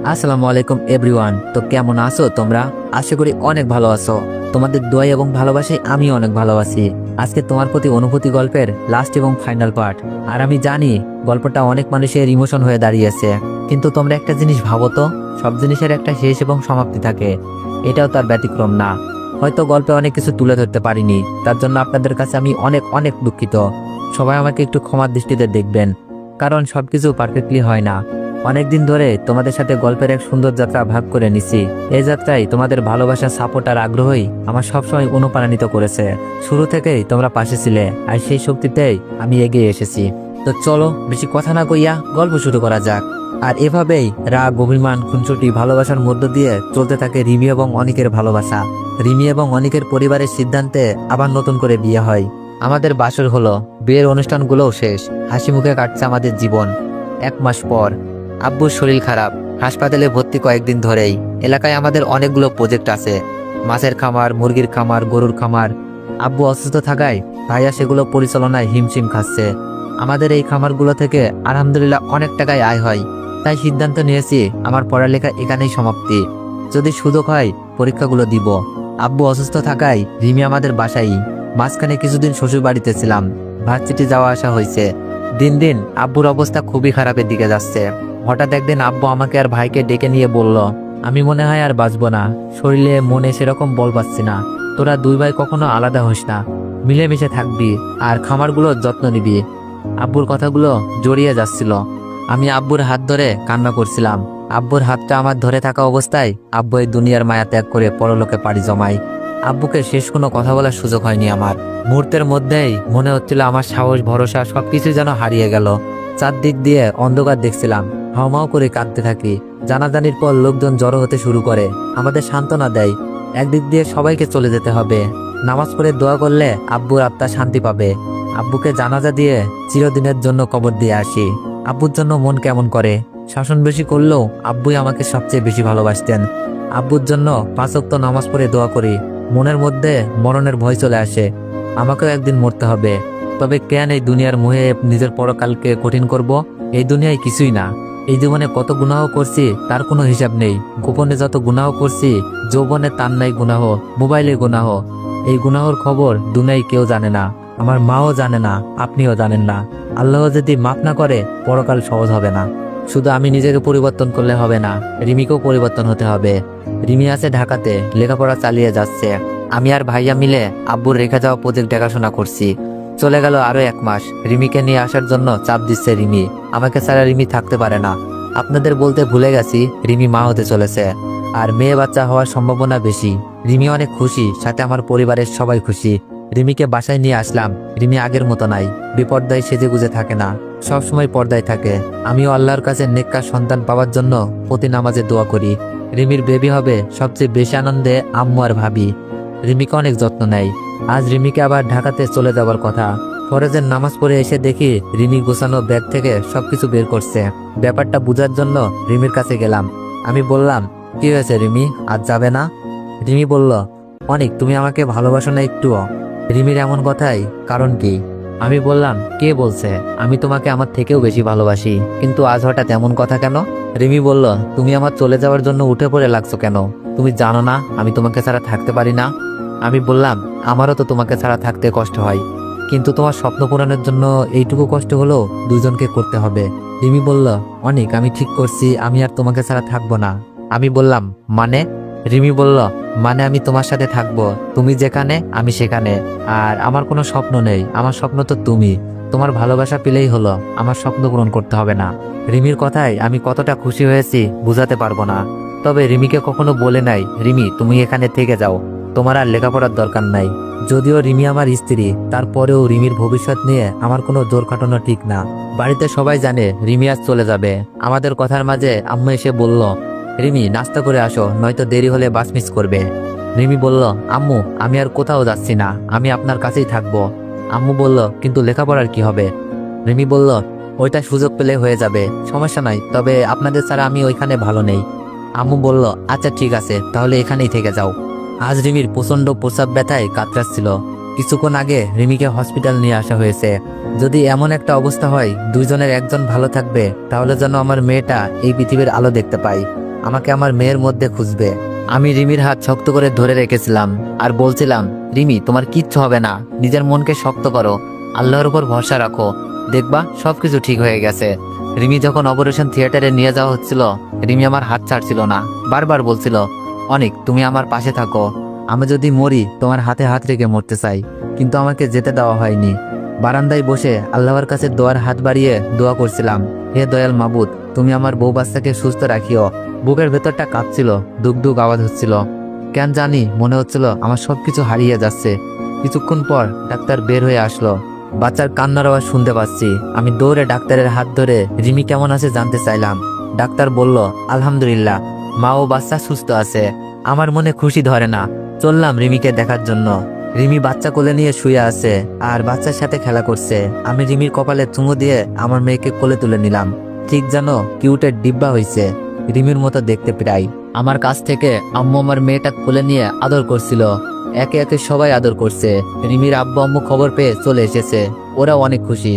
আসসালামু আলাইকুম এভরিওয়ান। তো কেমন আছো তোমরা? আশা করি অনেক ভালো আছো। তোমাদের দোয়া এবং ভালোবাসায় আমি অনেক ভালো আছি। আজকে তোমার প্রতি অনুভূতি গল্পের লাস্ট এবং ফাইনাল পার্ট। আর আমি জানি গল্পটা অনেক মানুষের ইমোশন হয়ে দাঁড়িয়েছে, কিন্তু তোমরা একটা জিনিস ভাবো তো, সব জিনিসের একটা শেষ এবং সমাপ্তি থাকে। এটাও তার ব্যতিক্রম না। হয়তো গল্পে অনেক কিছু তুলে ধরতে পারিনি, তার জন্য আপনাদের কাছে আমি অনেক অনেক দুঃখিত। সবাই আমাকে একটু ক্ষমার দৃষ্টিতে দেখবেন, কারণ সবকিছু পারফেক্টলি হয় না। অনেকদিন ধরে তোমাদের সাথে গল্পের এক সুন্দর যাত্রা ভাগ করে নিছি। এই যাত্রায় তোমাদের ভালোবাসা, সাপোর্ট আর আগ্রহই আমার সবসময় অনুপ্রাণিত করেছে। শুরু থেকেই তোমরা পাশে ছিলে, আর সেই শক্তিতেই আমি এগিয়ে এসেছি। তো চলো বেশি কথা না কইয়া গল্প শুরু করা যাক। আর এভাবেই রাগ, অভিমান, খুনসুটি, ভালোবাসার মধ্য দিয়ে চলতে থাকে রিমি এবং অনিকের ভালোবাসা। রিমি এবং অনিকের পরিবারের সিদ্ধান্তে আবার নতুন করে বিয়ে হয়। আমাদের বাসর হলো, বিয়ের অনুষ্ঠানগুলোও শেষ। হাসি মুখে কাটছে আমাদের জীবন। 1 মাস পর আব্বুর শরীর খারাপ, হাসপাতালে ভর্তি কয়েকদিন ধরেই। এলাকায় আমাদের অনেকগুলো প্রজেক্ট আছে, মাছের খামার, মুরগির খামার, গরুর খামার। আব্বু অসুস্থ থাকায় ভাইয়া সেগুলো পরিচালনায় হিমশিম খাচ্ছে। আমাদের এই খামারগুলো থেকে আলহামদুলিল্লাহ অনেক টাকায় আয় হয়। তাই সিদ্ধান্ত নিয়েছি আমার পড়ালেখা এখানেই সমাপ্তি। যদি সুযোগ হয় পরীক্ষাগুলো দিব। আব্বু অসুস্থ থাকায় রিমি আমাদের বাসায়। মাঝখানে কিছুদিন শ্বশুর বাড়িতে ছিলাম। ভার্সিটি যাওয়া আসা হয়েছে। দিন দিন আব্বুর অবস্থা খুবই খারাপের দিকে যাচ্ছে। হঠাৎ একদিন আব্বু আমাকে আর ভাইকে ডেকে নিয়ে বলল, আমি মনে হয় আর বাঁচবো না, শরীরে মনে সেরকম বল পাচ্ছি না। তোরা 2 ভাই কখনো আলাদা হোস না, মিলেমিশে থাকবি আর খামারগুলোর যত্ন নিবি। আব্বুর কথাগুলো জড়িয়ে যাচ্ছিল। আমি আব্বুর হাত ধরে কান্না করছিলাম। আব্বুর হাতটা আমার ধরে থাকা অবস্থায় আব্বু এই দুনিয়ার মায়া ত্যাগ করে পরলোকে পাড়ি জমায়। আব্বুকে শেষ কোনো কথা বলার সুযোগ হয়নি আমার। মুহূর্তের মধ্যেই মনে হচ্ছিল আমার সাহস, ভরসা সবকিছু যেন হারিয়ে গেল। চারদিক দিয়ে অন্ধকার দেখছিলাম, হাওমাও করে কাঁদতে থাকি। জানাজানির পর লোকজন জড়ো হতে শুরু করে, আমাদের সান্ত্বনা দেয়। একদিক দিয়ে সবাইকে চলে যেতে হবে, নামাজ পড়ে দোয়া করলে আব্বুর আত্মা শান্তি পাবে। আব্বুকে জানাজা দিয়ে চিরদিনের জন্য কবর দিয়ে আসি। আব্বুর জন্য মন কেমন করে। শাসন বেশি করলেও আব্বুই আমাকে সবচেয়ে বেশি ভালোবাসতেন। আব্বুর জন্য 5 ওয়াক্ত নামাজ পড়ে দোয়া করি। মনের মধ্যে মরণের ভয় চলে আসে, আমাকেও একদিন মরতে হবে। তবে কেন এই দুনিয়ার মোহে নিজের পরকালকে কঠিন করব? এই দুনিয়ায় কিছুই না। এই জীবনে কত গুনাহ করছি তার কোনো হিসাব নেই। গোপনে যত গুনাহ করছি, যৌবনে তার নাই গুনাহ, মোবাইলে গুনাহ। এই গুনাহর খবর দুনিয়ায় কেউ জানে না, আমার মাও জানে না, আপনিও জানেন না। আল্লাহ যদি মাফ না করে পরকাল সহজ হবে না। শুধু আমি নিজেকে পরিবর্তন করলে হবে না, রিমিকেও পরিবর্তন হতে হবে। রিমি আছে ঢাকাতে, লেখাপড়া চালিয়ে যাচ্ছে। আমি আর ভাইয়া মিলে আব্বুর রেখে যাওয়া প্রজেক্ট দেখাশোনা করছি। চলে গেল আরো 1 মাস। রিমিকে নিয়ে আসার জন্য চাপ দিচ্ছে রিমি। আমাকে ছাড়া রিমি থাকতে পারে না। আপনাদের বলতে ভুলে গেছি, রিমি মা হতে চলেছে, আর মেয়ে বাচ্চা হওয়ার সম্ভাবনা বেশি। রিমি অনেক খুশি, সাথে আমার পরিবারের সবাই খুশি। রিমিকে বাসায় নিয়ে আসলাম। রিমি আগের মতো নাই, বিপর্দায় সেজে গুজে থাকে না, সবসময় পর্দায় থাকে। আমিও আল্লাহর কাছে নেককার সন্তান পাওয়ার জন্য প্রতি নামাজে দোয়া করি। রিমির বেবি হবে, সবচেয়ে বেশি আনন্দে আম্মু আর ভাবি। রিমিকে অনেক যত্ন নেয়। আজ রিমিকে আবার ঢাকাতে চলে যাবার কথা। ফরজের নামাজ পড়ে এসে দেখি রিমি গোছানো ব্যাগ থেকে সবকিছু বের করছে। ব্যাপারটা বোঝার জন্য রিমির কাছে গেলাম। আমি বললাম, কি হয়েছে রিমি, আজ যাবে না? রিমি বলল, অনেক, তুমি আমাকে ভালোবাসো না একটুও? রিমির এমন কথাই কারণ কি? আমি বললাম, কে বলছে? আমি তোমাকে আমার থেকেও বেশি ভালোবাসি, কিন্তু আজ হঠাৎ এমন কথা কেন? রিমি বলল, তুমি আমার চলে যাওয়ার জন্য উঠে পড়ে লাগছো কেন? তুমি জানো না আমি তোমাকে ছাড়া থাকতে পারি না? আমি বললাম, আমারও তো তোমাকে ছাড়া থাকতে কষ্ট হয়, কিন্তু তোমার স্বপ্ন পূরণের জন্য এইটুকু কষ্ট হলেও দুজনকে করতে হবে। রিমি বলল, অনেক, আমি ঠিক করছি আমি আর তোমাকে ছাড়া থাকবো না। আমি বললাম, মানে? রিমি বলল, মানে আমি তোমার সাথে থাকবো, তুমি যেখানে আমি সেখানে। আর আমার কোনো স্বপ্ন নেই, আমার স্বপ্ন তো তুমি। তোমার ভালোবাসা পেলেই হলো, আমার স্বপ্ন পূরণ করতে হবে না। রিমির কথায় আমি কতটা খুশি হয়েছি বুঝাতে পারবো না। তবে রিমিকে কখনো বলে নাই, রিমি তুমি এখানে থেকে যাও, তোমার আর লেখাপড়ার দরকার নাই। যদিও রিমি আমার স্ত্রী, তারপরেও রিমির ভবিষ্যৎ নিয়ে আমার কোনো জোর খাটানো ঠিক না। বাড়িতে সবাই জানে রিমি আজ চলে যাবে। আমাদের কথার মাঝে আম্মু এসে বলল, রিমি নাস্তা করে আসো, নয়তো দেরি হলে বাস মিস করবে। রিমি বলল, আম্মু আমি আর কোথাও যাচ্ছি না, আমি আপনার কাছেই থাকবো। আম্মু বলল, কিন্তু লেখাপড়ার কি হবে? রিমি বলল, ওইটা সুযোগ পেলে হয়ে যাবে, সমস্যা নাই, তবে আপনাদের ছাড়া আমি ওইখানে ভালো নেই। আম্মু বলল, আচ্ছা ঠিক আছে, তাহলে এখানেই থেকে যাও। আজ রিমির প্রচন্ড প্রস্রাব ব্যথায় কাতরাচ্ছিল। কিছুক্ষণ আগে রিমিকে হসপিটাল নিয়ে আসা হয়েছে। যদি এমন একটা অবস্থা হয় দুইজনের একজন ভালো থাকবে, তাহলে যেন আমার মেয়েটা এই পৃথিবীর আলো দেখতে পায়। আমাকে আমার মেয়ের মধ্যে খুঁজবে। আমি রিমির হাত শক্ত করে ধরে রেখেছিলাম আর বলছিলাম, রিমি তোমার কিচ্ছু হবে না, নিজের মনকে শক্ত করো, আল্লাহর উপর ভরসা রাখো, দেখবা সবকিছু ঠিক হয়ে গেছে। রিমি যখন অপারেশন থিয়েটারে নিয়ে যাওয়া হচ্ছিল, রিমি আমার হাত ছাড়ছিল না, বারবার বলছিল, অনেক তুমি আমার পাশে থাকো, আমি যদি মরি তোমার হাতে হাত রেখে মরতে চাই। কিন্তু আমাকে যেতে দেওয়া হয়নি। বারান্দায় বসে আল্লাহর কাছে দোয়ার হাত বাড়িয়ে দোয়া করছিলাম, হে দয়াল মাবুদ, তুমি আমার বউ বাচ্চাকে সুস্থ রাখিও। বুকের ভেতরটা কাঁপছিল, দুক দুক আওয়াজ হচ্ছিল, কেন জানি মনে হচ্ছিল আমার সবকিছু হারিয়ে যাচ্ছে। কিছুক্ষণ পর ডাক্তার বের হয়ে আসলো, বাচ্চার কান্নার আওয়াজ শুনতে পাচ্ছি। আমি দৌড়ে ডাক্তারের হাত ধরে রিমি কেমন আছে জানতে চাইলাম। ডাক্তার বলল, আলহামদুলিল্লাহ, মা ও বাচ্চা সুস্থ আছে। আমার মনে খুশি ধরে না। চললাম রিমিকে দেখার জন্য। রিমি বাচ্চা কোলে নিয়ে শুয়ে আছে আর বাচ্চার সাথে খেলা করছে। আমি রিমির কপালে চুমু দিয়ে আমার মেয়েকে কোলে তুলে নিলাম। ঠিক যেন কিউটের ডিব্বা হয়েছে, রিমির মতো দেখতে প্রায়। আমার কাছ থেকে আম্মু আমার মেয়েটা কোলে নিয়ে আদর করছিল। একে একে সবাই আদর করছে। রিমির আব্বু আম্মু খবর পেয়ে চলে এসেছে, ওরাও অনেক খুশি।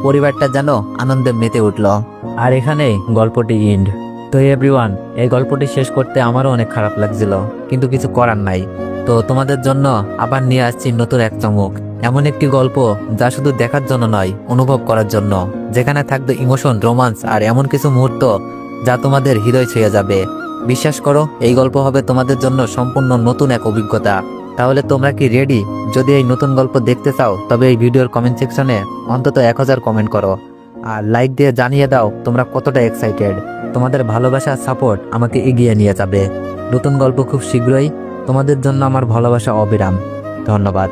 পরিবারটা যেন আনন্দে মেতে উঠল। আর এখানে গল্পটি এন্ড। তো এভরিওয়ান, এই গল্পটি শেষ করতে আমারও অনেক খারাপ লাগছিল, কিন্তু কিছু করার নাই। তো তোমাদের জন্য আবার নিয়ে আসছি নতুন এক চমক, এমন একটি গল্প যা শুধু দেখার জন্য নয়, অনুভব করার জন্য, যেখানে থাকবে ইমোশন, রোমান্স আর এমন কিছু মুহূর্ত যা তোমাদের হৃদয় ছুঁয়ে যাবে। বিশ্বাস করো, এই গল্প হবে তোমাদের জন্য সম্পূর্ণ নতুন এক অভিজ্ঞতা। তাহলে তোমরা কি রেডি? যদি এই নতুন গল্প দেখতে চাও তবে এই ভিডিওর কমেন্ট সেকশনে অন্তত 1000 কমেন্ট করো আর লাইক দিয়ে জানিয়ে দাও তোমরা কতটা এক্সাইটেড। তোমাদের ভালোবাসা সাপোর্ট আমাকে এগিয়ে নিয়ে যাবে। নতুন গল্প খুব শীঘ্রই। তোমাদের জন্য আমার ভালোবাসা অবিরাম। ধন্যবাদ।